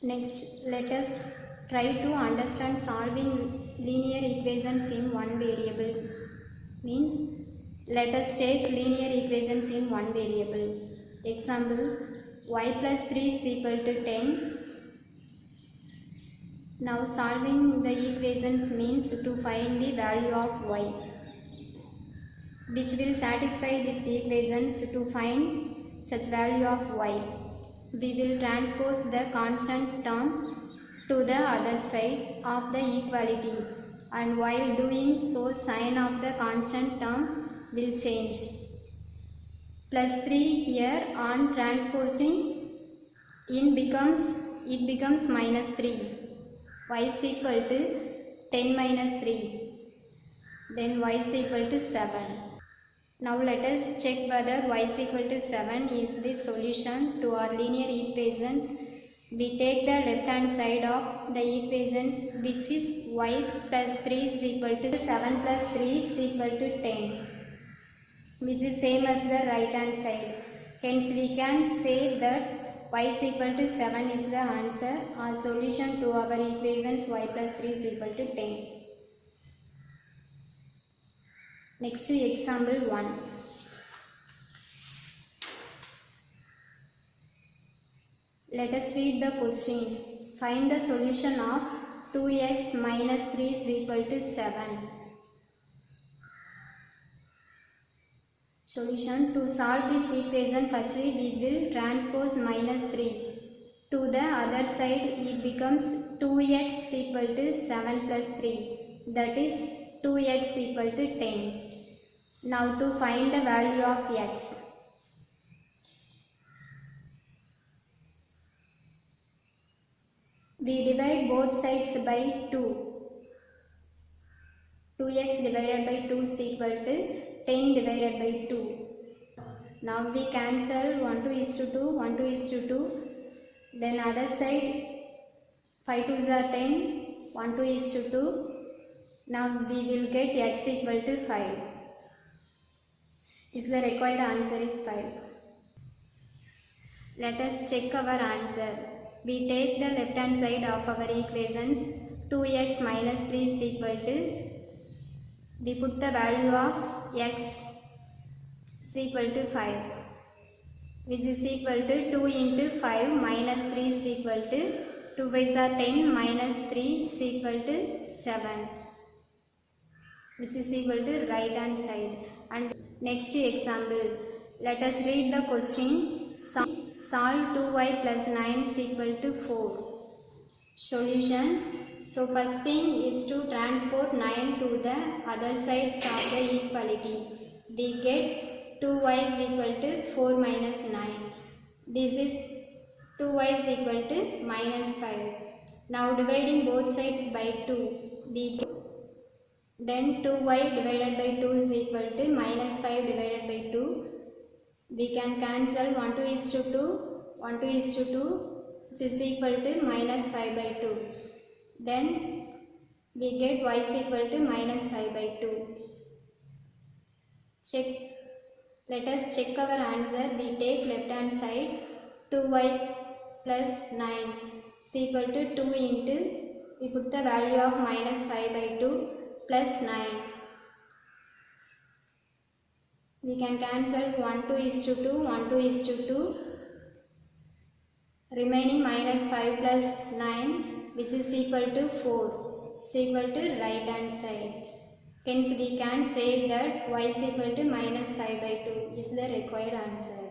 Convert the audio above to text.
Next, let us try to understand solving linear equations in one variable. Means, let us take linear equations in one variable. Example, y plus 3 is equal to 10. Now solving the equations means to find the value of y, which will satisfy these equations. To find such value of y, we will transpose the constant term to the other side of the equality, and while doing so sign of the constant term will change. Plus 3 here on transposing it becomes minus 3. Y is equal to 10 minus 3. Then y is equal to 7. Now let us check whether y is equal to 7 is the solution to our linear equations. We take the left hand side of the equations, which is y plus 3 is equal to 7 plus 3 is equal to 10, which is same as the right hand side. Hence we can say that y is equal to 7 is the answer or solution to our equations y plus 3 is equal to 10. Next to example 1. Let us read the question. Find the solution of 2x minus 3 is equal to 7. Solution. To solve this equation, firstly we will transpose minus 3 to the other side. It becomes 2x equal to 7 plus 3, that is 2x equal to 10. Now to find the value of x. We divide both sides by 2. 2x divided by 2 is equal to 10 divided by 2. Now we cancel 1 2 is to 2, 1 2 is to 2. Then other side 5 2s are 10, 1 2 is to 2. Now we will get x equal to 5. Is the required answer is 5. Let us check our answer. We take the left hand side of our equations. 2x minus 3 is equal to, we put the value of x is equal to 5, which is equal to 2 into 5 minus 3 is equal to 2 5s are 10 minus 3 is equal to 7, which is equal to right hand side. And next example, let us read the question. Solve 2y plus 9 is equal to 4. Solution. So first thing is to transport 9 to the other sides of the equality. We get 2y is equal to 4 minus 9. This is 2y is equal to minus 5. Now dividing both sides by 2, we get, then 2y divided by 2 is equal to minus 5 divided by 2. We can cancel 1 2 is to 2, 1 2 is to 2, which is equal to minus 5 by 2. Then we get y is equal to minus 5 by 2. Check. Let us check our answer. We take left hand side. 2y plus 9 is equal to 2 into, we put the value of minus 5 by 2 plus 9. We can cancel 1 2 is to 2, 1 2 is to 2. Remaining minus 5 plus 9, which is equal to 4, is equal to right hand side. Hence we can say that y is equal to minus 5 by 2 is the required answer.